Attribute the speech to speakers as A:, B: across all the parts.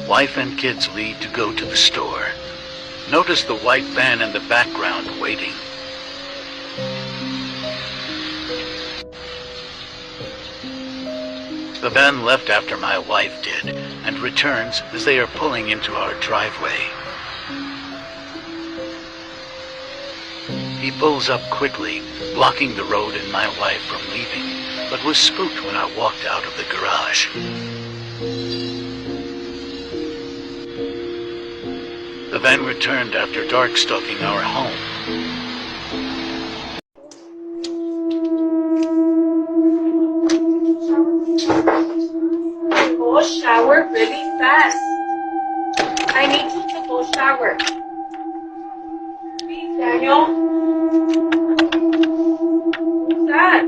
A: Wife and kids leave to go to the store. Notice the white van in the background waiting. The van left after my wife did, and returns as they are pulling into our driveway. He pulls up quickly, blocking the road and my wife from leaving, but was spooked when I walked out of the garage. The van returned after dark, stalking our home.
B: Go shower really fast. I need you to go shower. Please, Daniel. Who's that?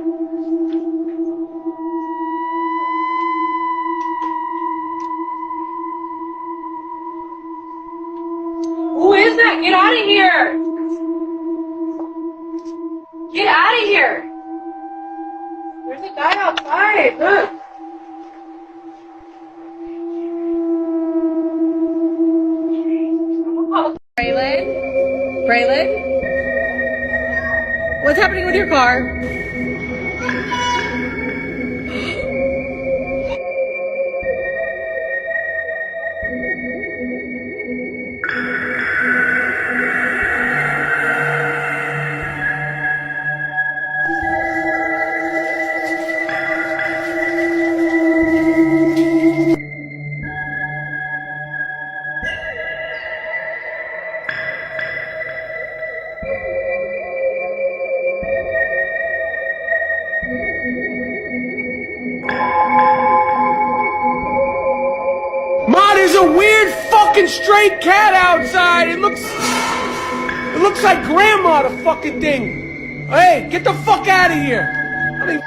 B: Who is that? Get out of here! Get out of here! There's a guy outside. Look.
C: Braylon? What's happening with your car?
D: Ma, there's a weird fucking stray cat outside. It looks like grandma, the fucking thing. Hey, get the fuck out of here. I mean,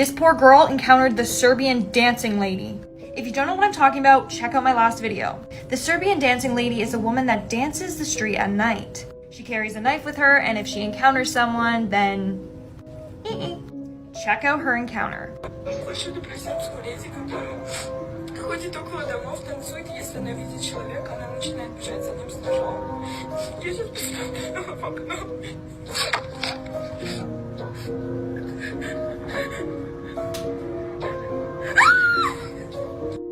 C: This poor girl encountered the Serbian dancing lady. If you don't know what I'm talking about, check out my last video. The Serbian dancing lady is a woman that dances the street at night. She carries a knife with her, and if she encounters someone, then check out her encounter.
E: Ходит около домов, танцует, если она видит человека, она начинает бежать за ним с ножом. Я сейчас посмотрела в окно.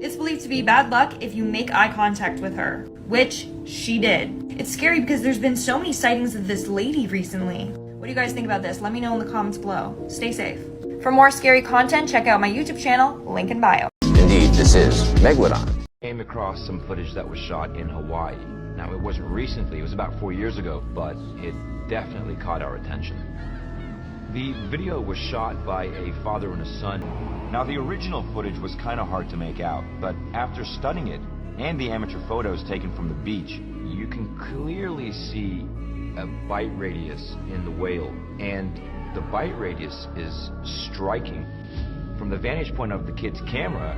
C: It's believed to be bad luck if you make eye contact with her, which she did. It's scary because there's been so many sightings of this lady recently. What do you guys think about this? Let me know in the comments below. Stay safe. For more scary content, check out my YouTube channel, link in bio.
F: Indeed, this is Megalodon.
G: Came across some footage that was shot in Hawaii. Now, it wasn't recently, it was about 4 years ago, but it definitely caught our attention. The video was shot by a father and a son. Now, the original footage was kind of hard to make out, but after studying it and the amateur photos taken from the beach, you can clearly see a bite radius in the whale, and the bite radius is striking. From the vantage point of the kid's camera,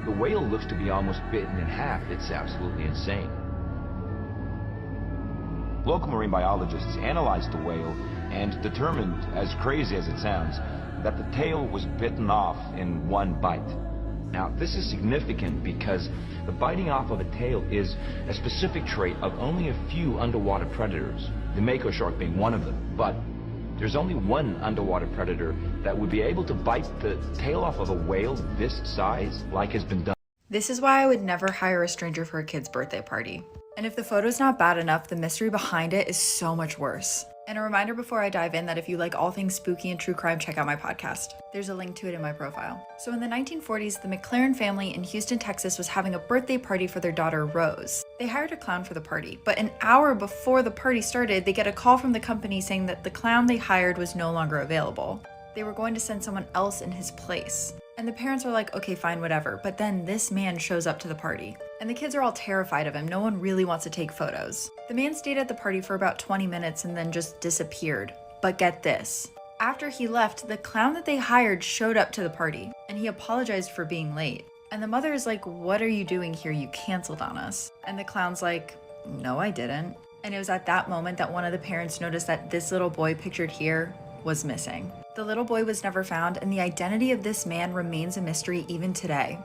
G: the whale looks to be almost bitten in half. It's absolutely insane. Local marine biologists analyzed the whale and determined, as crazy as it sounds, that the tail was bitten off in one bite. Now, this is significant because the biting off of a tail is a specific trait of only a few underwater predators, the mako shark being one of them. But there's only one underwater predator that would be able to bite the tail off of a whale this size, like has been done.
H: This is why I would never hire a stranger for a kid's birthday party. And if the photo's not bad enough, the mystery behind it is so much worse. And a reminder before I dive in that if you like all things spooky and true crime, check out my podcast. There's a link to it in my profile. So in the 1940s, the McLaren family in Houston, Texas was having a birthday party for their daughter, Rose. They hired a clown for the party, but an hour before the party started, they get a call from the company saying that the clown they hired was no longer available. They were going to send someone else in his place. And the parents were like, okay, fine, whatever. But then this man shows up to the party. And the kids are all terrified of him. No one really wants to take photos. The man stayed at the party for about 20 minutes and then just disappeared. But get this. After he left, the clown that they hired showed up to the party. And he apologized for being late. And the mother is like, what are you doing here? You canceled on us. And the clown's like, no, I didn't. And it was at that moment that one of the parents noticed that this little boy pictured here was missing. The little boy was never found, and the identity of this man remains a mystery even today.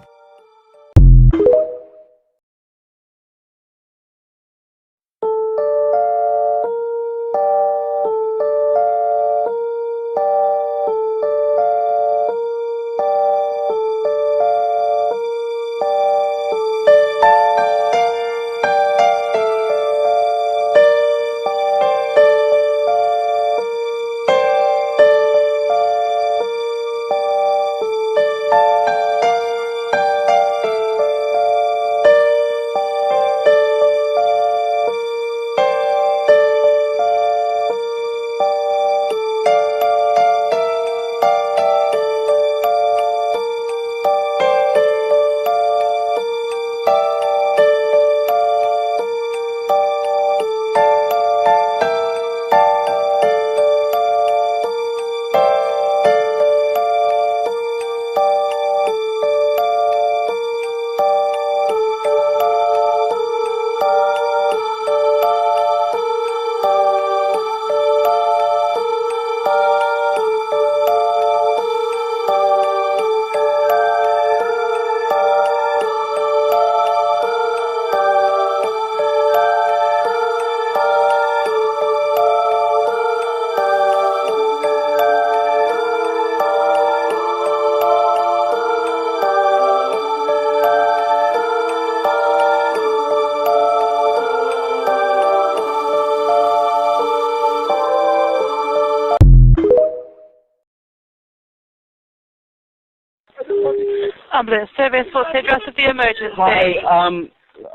I: Ambulance service, what's the address of the emergency?
J: Hi,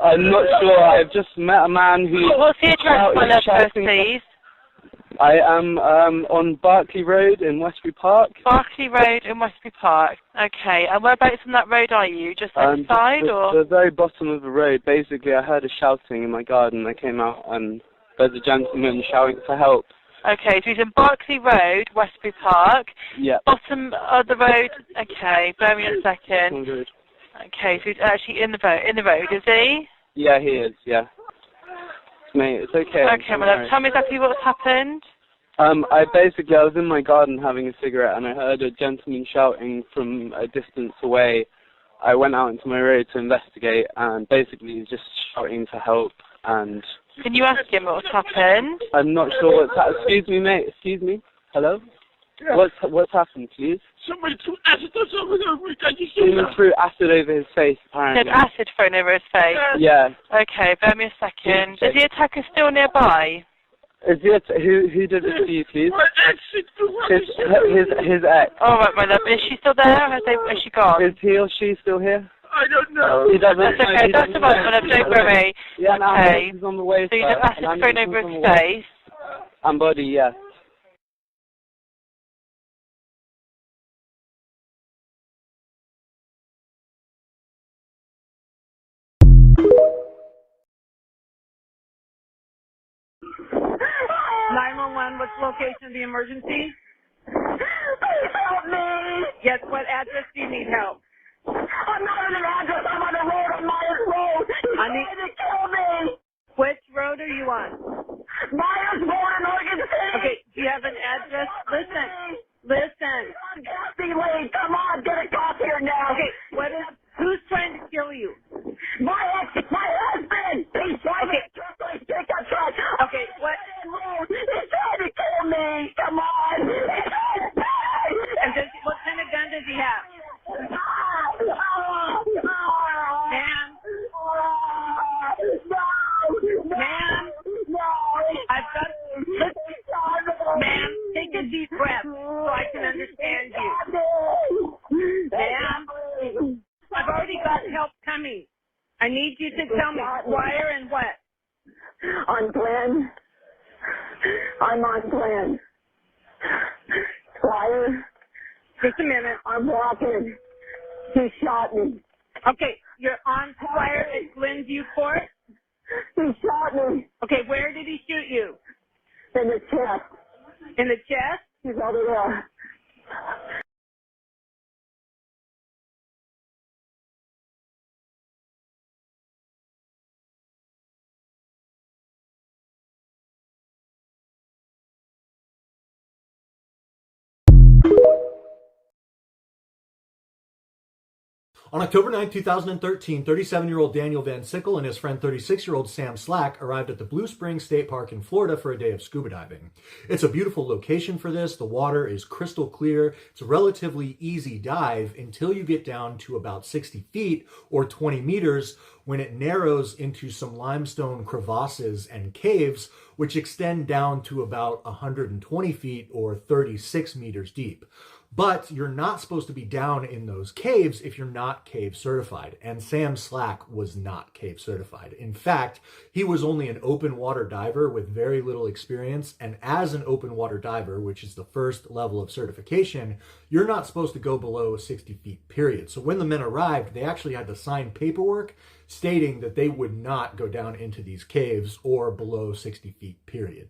J: I'm not sure. I've just met a man who...
I: What's the address, my love, first, please?
J: I am on Berkeley Road in Westbury Park.
I: Berkeley Road in Westbury Park. Okay, and whereabouts on that road are you? Just outside, or...?
J: The very bottom of the road. Basically, I heard a shouting in my garden. I came out and there's a gentleman shouting for help.
I: Okay, so he's in Berkeley Road, Westbury Park.
J: Yeah.
I: Bottom of the road. Okay, bear me a second.
J: Good.
I: Okay, so he's actually in the road, is he?
J: Yeah, he is, yeah. Mate, it's okay.
I: Okay, my love, tell me exactly what's happened.
J: I was in my garden having a cigarette and I heard a gentleman shouting from a distance away. I went out into my road to investigate and basically he's just shouting for help and...
I: Can you ask him what's happened?
J: I'm not sure what's happened. Excuse me, mate. Excuse me. Hello? Yeah. What's happened, please?
D: Somebody threw acid or something over his face.
J: Someone threw acid over his face, apparently.
I: Said acid thrown over his face?
J: Yeah.
I: Okay, bear me a second. Is the attacker still nearby?
J: Is who did it to you, please? His ex.
I: Alright, my love. Is she still there? Has she gone?
J: Is he or she still here?
D: I don't know.
J: He doesn't.
I: That's okay. That's all right, my love. Don't worry.
J: Yeah,
I: okay.
J: He's on the way.
I: So you have acid thrown over his face?
J: And body, yeah.
I: 911. What's the location of the emergency?
K: Please help me!
I: Yes, what address do you need help?
K: I'm not on an address. I'm on the road on Myers Road. He's trying to kill me.
I: Which road are you on?
K: Myers Road in Oregon City.
I: Okay, do you have an address? Listen.
K: Kathy Lee, come on, get a cop here now.
I: Okay, who's trying to kill you?
K: My husband. He's trying to kill my pickup truck.
I: Okay, what?
K: He's trying to kill me. Come on.
I: And what kind of gun does he have? Ma'am? Ma'am? I've got... Ma'am, take a deep breath so I can understand you. Ma'am? I've already got help coming. I need you to tell me wire and what?
K: On plan. I'm on plan. Wire.
I: Just a minute.
K: I'm walking. He shot me.
I: Okay, you're on fire at Glenview Court?
K: He shot me.
I: Okay, where did he shoot you?
K: In the chest.
I: In the chest?
K: He's over there.
L: On October 9, 2013, 37-year-old Daniel Van Sickle and his friend 36-year-old Sam Slack arrived at the Blue Springs State Park in Florida for a day of scuba diving. It's a beautiful location for this. The water is crystal clear. It's a relatively easy dive until you get down to about 60 feet or 20 meters when it narrows into some limestone crevasses and caves, which extend down to about 120 feet or 36 meters deep. But you're not supposed to be down in those caves if you're not cave certified. And Sam Slack was not cave certified. In fact, he was only an open water diver with very little experience. And as an open water diver, which is the first level of certification, you're not supposed to go below 60 feet, period. So when the men arrived, they actually had to sign paperwork stating that they would not go down into these caves or below 60 feet, period.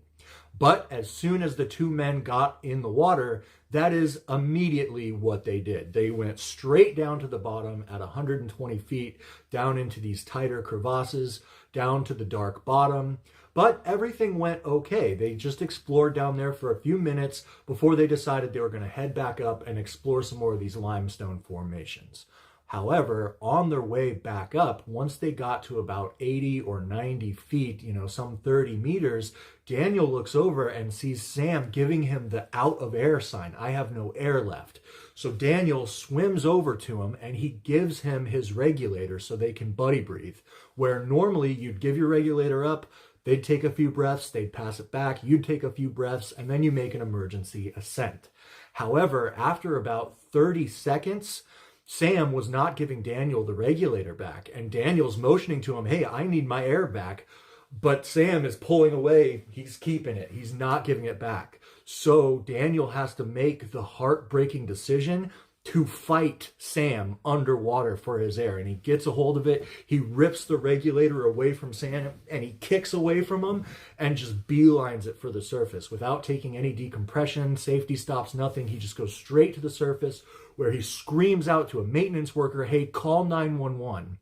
L: But as soon as the two men got in the water, that is immediately what they did. They went straight down to the bottom at 120 feet, down into these tighter crevasses, down to the dark bottom. But everything went okay. They just explored down there for a few minutes before they decided they were going to head back up and explore some more of these limestone formations. However, on their way back up, once they got to about 80 or 90 feet, some 30 meters, Daniel looks over and sees Sam giving him the out of air sign. I have no air left. So Daniel swims over to him and he gives him his regulator so they can buddy breathe. Where normally you'd give your regulator up, they'd take a few breaths, they'd pass it back, you'd take a few breaths, and then you make an emergency ascent. However, after about 30 seconds, Sam was not giving Daniel the regulator back, and Daniel's motioning to him, hey, I need my air back. But Sam is pulling away. He's keeping it. He's not giving it back. So Daniel has to make the heartbreaking decision to fight Sam underwater for his air. And he gets a hold of it. He rips the regulator away from Sam and he kicks away from him and just beelines it for the surface without taking any decompression, safety stops, nothing. He just goes straight to the surface where he screams out to a maintenance worker, hey, call 911.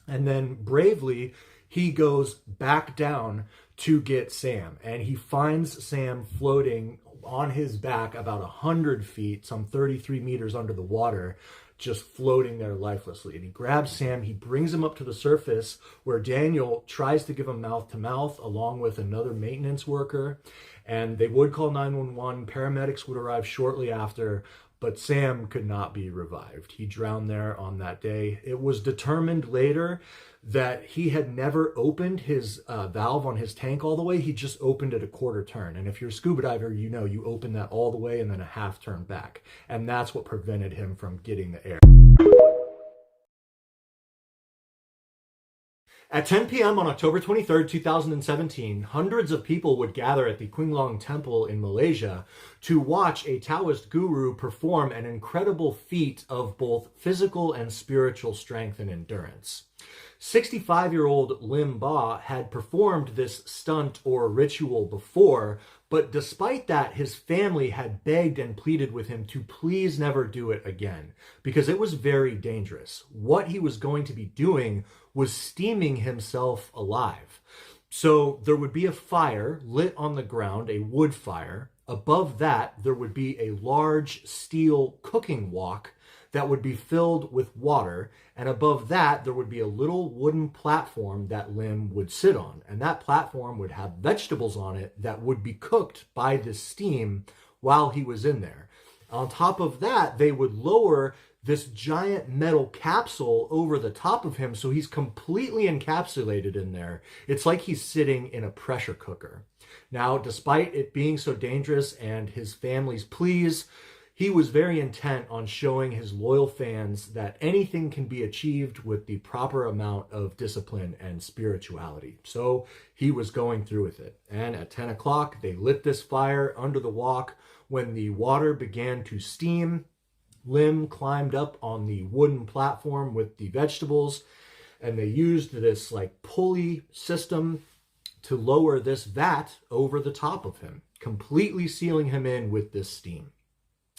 L: And then bravely, he goes back down to get Sam. And he finds Sam floating on his back about 100 feet, some 33 meters under the water, just floating there lifelessly. And he grabs Sam, he brings him up to the surface where Daniel tries to give him mouth to mouth along with another maintenance worker. And they would call 911. Paramedics would arrive shortly after, but Sam could not be revived. He drowned there on that day. It was determined later that he had never opened his valve on his tank all the way. He just opened it a quarter turn. And if you're a scuba diver, you open that all the way and then a half turn back. And that's what prevented him from getting the air. At 10 p.m. on October 23, 2017, hundreds of people would gather at the Qinglong Temple in Malaysia to watch a Taoist guru perform an incredible feat of both physical and spiritual strength and endurance. 65-year-old Lim Ba had performed this stunt or ritual before, but despite that, his family had begged and pleaded with him to please never do it again, because it was very dangerous. What he was going to be doing was steaming himself alive. So there would be a fire lit on the ground, a wood fire. Above that, there would be a large steel cooking wok that would be filled with water, and above that there would be a little wooden platform that Lim would sit on, and that platform would have vegetables on it that would be cooked by this steam while he was in there. On top of that, they would lower this giant metal capsule over the top of him, so he's completely encapsulated in there. It's like he's sitting in a pressure cooker. Now, despite it being so dangerous and his family's pleas, he was very intent on showing his loyal fans that anything can be achieved with the proper amount of discipline and spirituality. So he was going through with it. And at 10 o'clock, they lit this fire under the wok. When the water began to steam, Lim climbed up on the wooden platform with the vegetables, and they used this like pulley system to lower this vat over the top of him, completely sealing him in with this steam.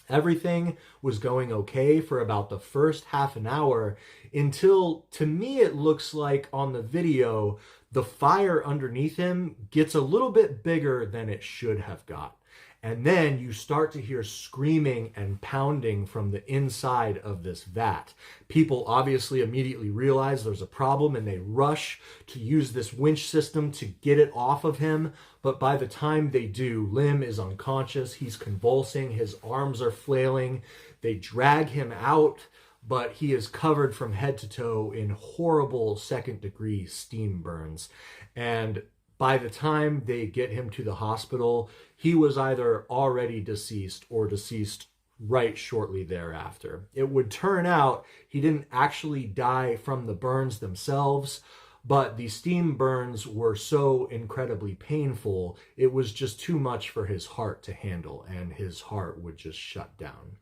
L: Everything was going okay for about the first half an hour until, to me, it looks like on the video, the fire underneath him gets a little bit bigger than it should have got. And then you start to hear screaming and pounding from the inside of this vat. People obviously immediately realize there's a problem and they rush to use this winch system to get it off of him. But by the time they do, Lim is unconscious. He's convulsing. His arms are flailing. They drag him out, but he is covered from head to toe in horrible second-degree steam burns. And by the time they get him to the hospital, he was either already deceased or deceased right shortly thereafter. It would turn out he didn't actually die from the burns themselves, but the steam burns were so incredibly painful, it was just too much for his heart to handle, and his heart would just shut down.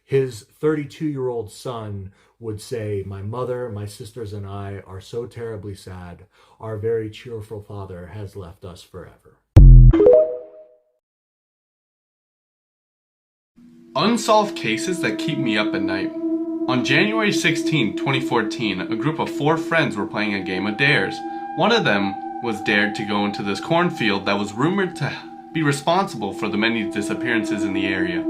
L: His 32-year-old son would say, "My mother, my sisters, and I are so terribly sad. Our very cheerful father has left us forever."
M: Unsolved cases that keep me up at night. On January 16, 2014, a group of 4 friends were playing a game of dares. One of them was dared to go into this cornfield that was rumored to be responsible for the many disappearances in the area.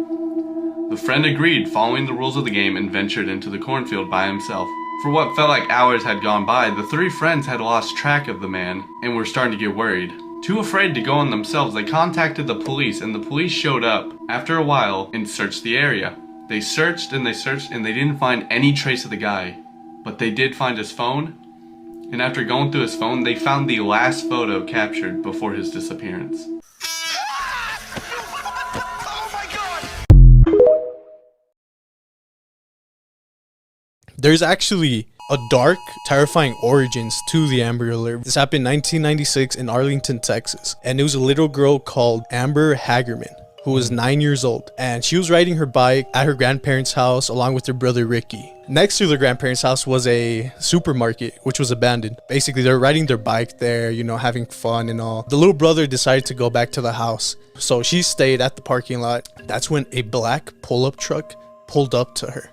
M: The friend agreed, following the rules of the game, and ventured into the cornfield by himself. For what felt like hours had gone by, the 3 friends had lost track of the man and were starting to get worried. Too afraid to go on themselves, they contacted the police, and the police showed up after a while and searched the area. They searched and they didn't find any trace of the guy. But they did find his phone, and after going through his phone, they found the last photo captured before his disappearance.
N: There's actually a dark, terrifying origins to the Amber Alert. This happened in 1996 in Arlington, Texas, and it was a little girl called Amber Hagerman, who was 9 years old, and she was riding her bike at her grandparents' house along with her brother Ricky. Next to the grandparents' house was a supermarket, which was abandoned. Basically, they were riding their bike there, you know, having fun and all. The little brother decided to go back to the house, so she stayed at the parking lot. That's when a black pull-up truck pulled up to her.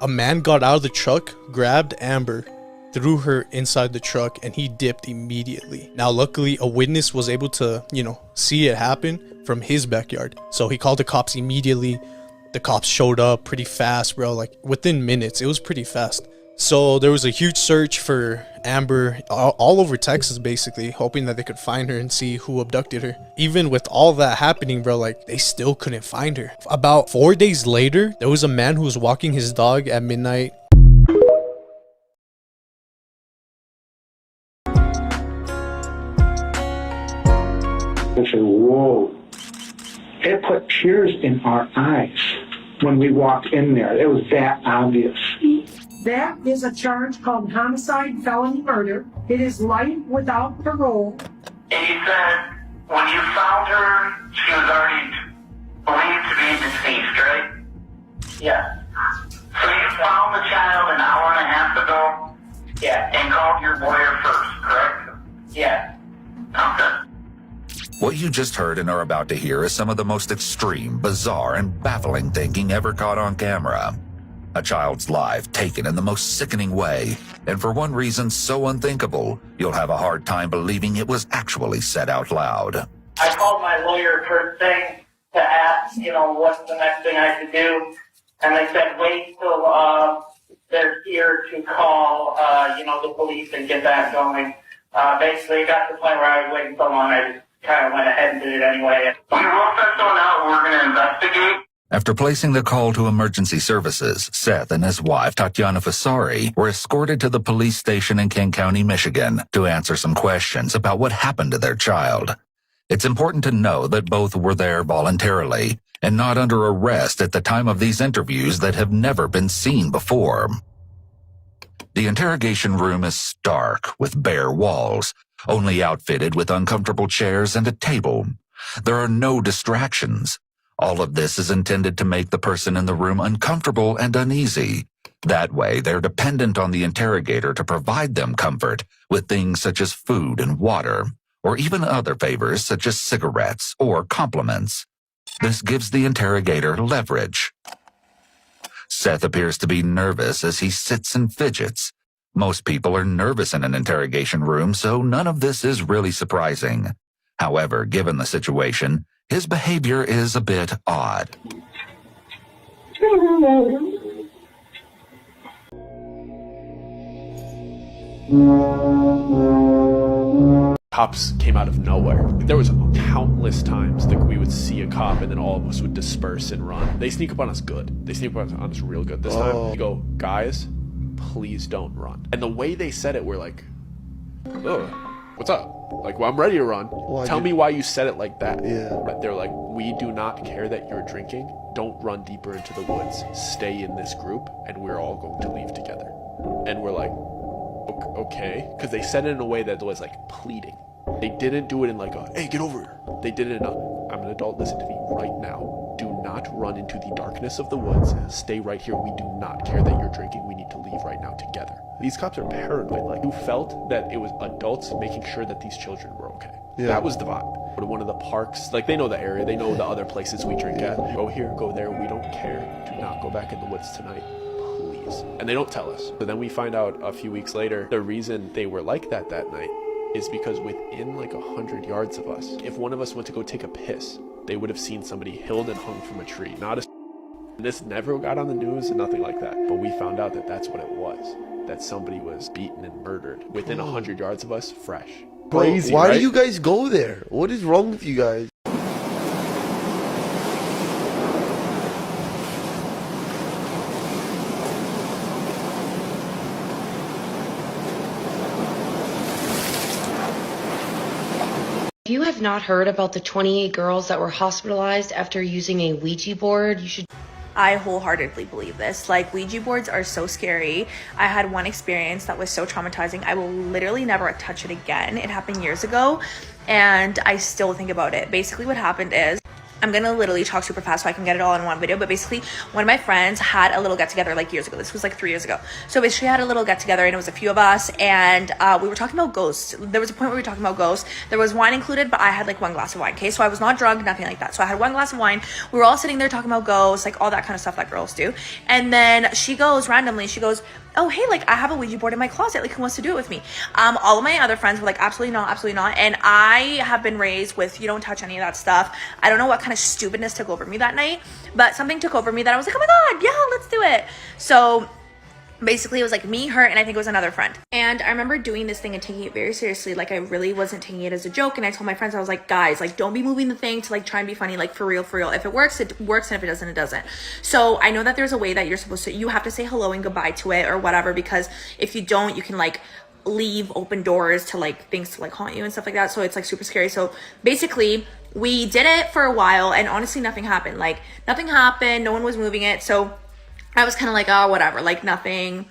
N: A man got out of the truck, grabbed Amber, threw her inside the truck, and he dipped immediately. Now, luckily, a witness was able to, see it happen from his backyard. So he called the cops immediately. The cops showed up pretty fast, bro. Like, within minutes, it was pretty fast. So there was a huge search for Amber all over Texas, basically, hoping that they could find her and see who abducted her. Even with all that happening, bro, like, they still couldn't find her. About 4 days later, there was a man who was walking his dog at midnight.
O: I said, whoa. It put tears in our eyes when we walked in there. It was that obvious.
P: That is a charge called homicide, felony murder. It is life without parole.
K: And you said when you found her, she was already believed to be deceased, right? Yes. So you found the child an hour and a half ago? Yeah. And called your lawyer first, correct? Yeah. Okay.
Q: What you just heard and are about to hear is some of the most extreme, bizarre, and baffling thinking ever caught on camera. A child's life taken in the most sickening way, and for one reason so unthinkable, you'll have a hard time believing it was actually said out loud.
K: I called my lawyer first thing to ask, what's the next thing I could do. And they said, wait till they're here to call, the police and get that going. Basically, it got to the point where I was waiting so long, I just kind of went ahead and did it anyway. We'll set someone out, we're going to investigate.
Q: After placing the call to emergency services, Seth and his wife, Tatiana Fasari, were escorted to the police station in Kent County, Michigan, to answer some questions about what happened to their child. It's important to know that both were there voluntarily and not under arrest at the time of these interviews that have never been seen before. The interrogation room is stark, with bare walls, only outfitted with uncomfortable chairs and a table. There are no distractions. All of this is intended to make the person in the room uncomfortable and uneasy. That way, they're dependent on the interrogator to provide them comfort with things such as food and water, or even other favors such as cigarettes or compliments. This gives the interrogator leverage. Seth appears to be nervous as he sits and fidgets. Most people are nervous in an interrogation room, so none of this is really surprising. However, given the situation, his behavior is a bit odd.
R: Cops came out of nowhere. There was countless times that we would see a cop and then all of us would disperse and run. They sneak up on us good. They sneak up on us real good this time. You go, guys, please don't run. And the way they said it, we're like, ugh, what's up? Like, well, I'm ready to run. Tell me why you said it like that. But they're like, we do not care that you're drinking. Don't run deeper into the woods. Stay in this group, and we're all going to leave together. And we're like, okay. Because they said it in a way that was like pleading. They didn't do it in like a, hey, get over here. They did it in a, I'm an adult, listen to me right now. Do not run into the darkness of the woods. Stay right here. We do not care that you're drinking. We need to leave right now together. These cops are paranoid. Like, you felt that it was adults making sure that these children were okay. That was the vibe. Go to one of the parks. Like, they know the area. They know the other places we drink at. Go here, go there. We don't care. Do not go back in the woods tonight. Please. And they don't tell us. So then we find out a few weeks later, the reason they were like that night is because within like 100 yards of us, if one of us went to go take a piss, they would have seen somebody hilled and hung from a tree. This never got on the news and nothing like that. But we found out that that's what it was. That somebody was beaten and murdered within 100 yards of us, fresh.
S: Crazy, why do you guys go there? What is wrong with you guys?
T: If you have not heard about the 28 girls that were hospitalized after using a Ouija board, you should...
C: I wholeheartedly believe this. Like, Ouija boards are so scary. I had one experience that was so traumatizing. I will literally never touch it again. It happened years ago, and I still think about it. Basically, what happened is, I'm gonna literally talk super fast so I can get it all in one video, but basically one of my friends had a little get together like years ago. This was like 3 years ago. So basically I had a little get together and it was a few of us, and we were talking about ghosts. There was a point where we were talking about ghosts. There was wine included, but I had like 1 glass of wine, okay? So I was not drunk, nothing like that. So I had 1 glass of wine. We were all sitting there talking about ghosts, like all that kind of stuff that girls do. And then she goes randomly, she goes, oh, hey, like I have a Ouija board in my closet. Like, who wants to do it with me? All of my other friends were like, absolutely not, absolutely not. And I have been raised with, you don't touch any of that stuff. I don't know what kind of stupidness took over me that night, but something took over me that I was like, oh my God, yeah, let's do it. So basically it was like me, her, and I think it was another friend. And I remember doing this thing and taking it very seriously. Like, I really wasn't taking it as a joke. And I told my friends, I was like, guys, like, don't be moving the thing to like try and be funny, like for real, for real. If it works, it works. And if it doesn't, it doesn't. So I know that there's a way that you're supposed to, you have to say hello and goodbye to it or whatever, because if you don't, you can like leave open doors to like things to like haunt you and stuff like that. So it's like super scary. So basically we did it for a while and honestly nothing happened. Like nothing happened. No one was moving it. So I was kind of like, oh, whatever, like nothing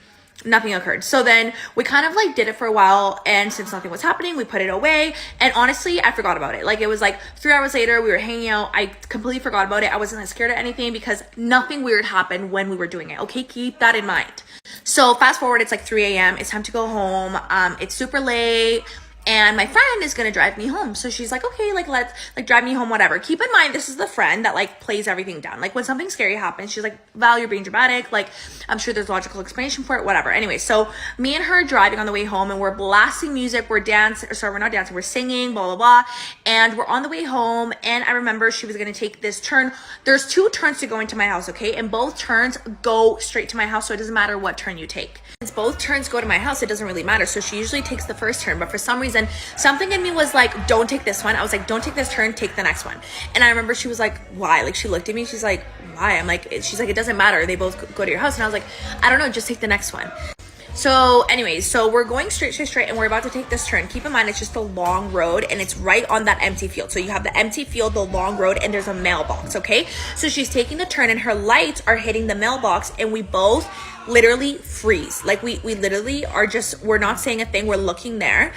C: Nothing occurred. So then we kind of like did it for a while, and since nothing was happening, we put it away, and honestly I forgot about it. Like, it was like 3 hours later, we were hanging out, I completely forgot about it. I wasn't like scared of anything because nothing weird happened when we were doing it. Okay, keep that in mind. So fast forward, it's like 3 a.m. it's time to go home. It's super late, and my friend is gonna drive me home. So she's like, okay, like, let's like drive me home, whatever. Keep in mind, this is the friend that like plays everything down. Like, when something scary happens, she's like, Val, you're being dramatic. Like, I'm sure there's a logical explanation for it, whatever. Anyway, so me and her driving on the way home, and we're blasting music, we're dancing, sorry, we're not dancing, we're singing, blah, blah, blah. And we're on the way home, and I remember she was gonna take this turn. There's 2 turns to go into my house, okay? And both turns go straight to my house, so it doesn't matter what turn you take. Since both turns go to my house, it doesn't really matter. So she usually takes the first turn, but for some reason, something in me was like, don't take this one. I was like, don't take this turn, take the next one. And I remember she was like, why? Like, she looked at me, she's like, why? I'm like, she's like, it doesn't matter, they both go to your house. And I was like, I don't know, just take the next one. So anyways, so we're going straight, and we're about to take this turn. Keep in mind, it's just a long road, and it's right on that empty field. So you have the empty field, the long road, and there's a mailbox, okay? So she's taking the turn, and her lights are hitting the mailbox, and we both literally freeze. Like, we literally are just, we're not saying a thing, we're looking there.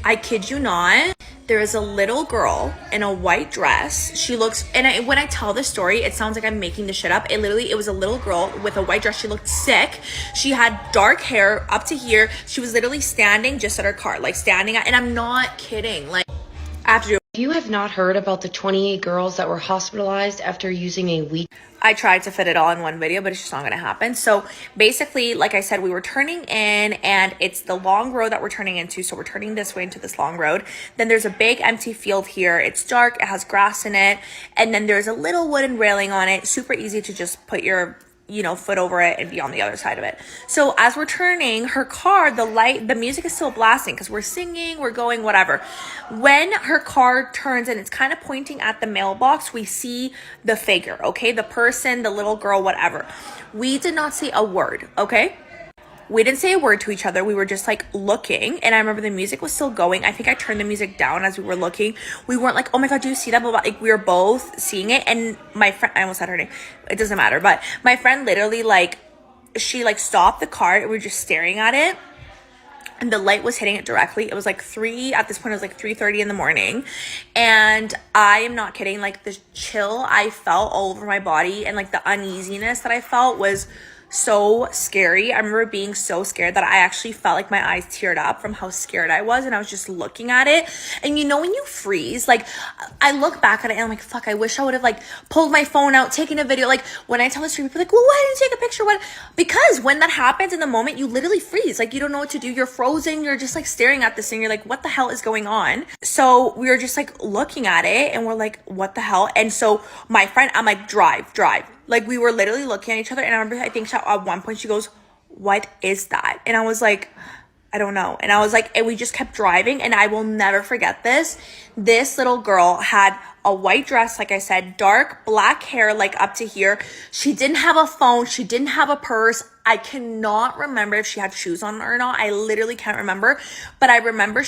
C: I kid you not, there is a little girl in a white dress. She looks, and when I tell this story, it sounds like I'm making this shit up. It was a little girl with a white dress. She looked sick. She had dark hair up to here. She was literally standing just at her car, like standing at, and I'm not kidding. Like, after
T: You have not heard about the 28 girls that were hospitalized after using a Ouija.
C: I tried to fit it all in one video, but it's just not gonna happen. So basically, like I said, we were turning in, and it's the long road that we're turning into. So we're turning this way into this long road. Then there's a big empty field here. It's dark, it has grass in it, and then there's a little wooden railing on it. Super easy to just put your foot over it and be on the other side of it. So as we're turning, her car, the music is still blasting because we're singing, we're going, whatever. When her car turns and it's kind of pointing at the mailbox, we see the figure, okay? The person, the little girl, whatever. We did not say a word, okay? We didn't say a word to each other. We were just like looking, and I remember the music was still going. I think I turned the music down as we were looking. We weren't like, oh my God, do you see that? But like, we were both seeing it, and my friend, I almost said her name. It doesn't matter, but my friend literally she stopped the car, and we were just staring at it. And the light was hitting it directly. It was like at this point, it was like 3:30 in the morning. And I am not kidding. Like, the chill I felt all over my body, and like the uneasiness that I felt was so scary. I remember being so scared that I actually felt like my eyes teared up from how scared I was, and I was just looking at it. And when you freeze, like, I look back at it and I'm like, fuck, I wish I would have like pulled my phone out, taken a video. Like, when I tell the story, people are like, well, why didn't you take a picture? What? Because when that happens in the moment, you literally freeze. Like, you don't know what to do. You're frozen. You're just like staring at this thing. You're like, what the hell is going on? So we were just like looking at it, and we're like, what the hell? And so my friend, I'm like, drive. Like, we were literally looking at each other, and I remember, I think at one point she goes, what is that? And I was like, I don't know. And I was like, and we just kept driving, and I will never forget this. This little girl had a white dress, like I said, dark black hair, like up to here. She didn't have a phone. She didn't have a purse. I cannot remember if she had shoes on or not. I literally can't remember. But I remember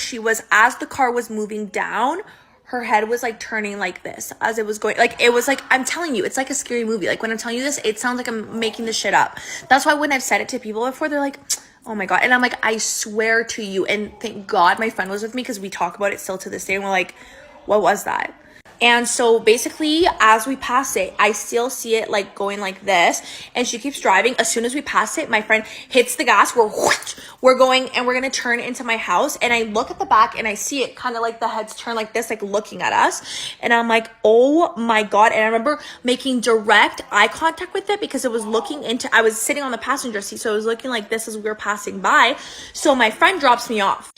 C: as the car was moving down, her head was like turning like this as it was going. Like, it was like, I'm telling you, it's like a scary movie. Like, when I'm telling you this, it sounds like I'm making this shit up. That's why when I've said it to people before, they're like, oh my God. And I'm like, I swear to you. And thank God my friend was with me, because we talk about it still to this day. And we're like, what was that? And so basically, as we pass it, I still see it like going like this, and she keeps driving. As soon as we pass it, my friend hits the gas. We're going, and we're gonna turn into my house. And I look at the back, and I see it kind of like the heads turn like this, like looking at us. And I'm like, oh my God. And I remember making direct eye contact with it, because it was I was sitting on the passenger seat, so it was looking like this as we were passing by. So my friend drops me off.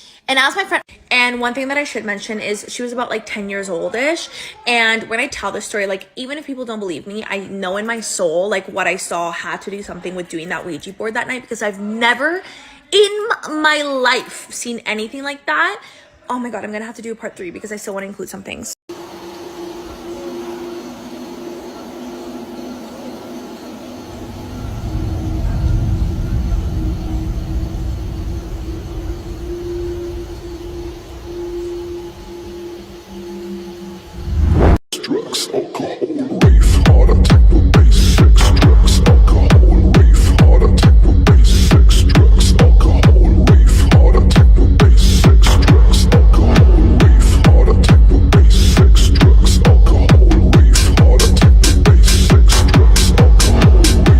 C: And one thing that I should mention is she was about like 10 years old-ish. And when I tell this story, like, even if people don't believe me, I know in my soul, like, what I saw had to do something with doing that Ouija board that night, because I've never in my life seen anything like that. Oh my God, I'm gonna have to do a part 3, because I still want to include some things.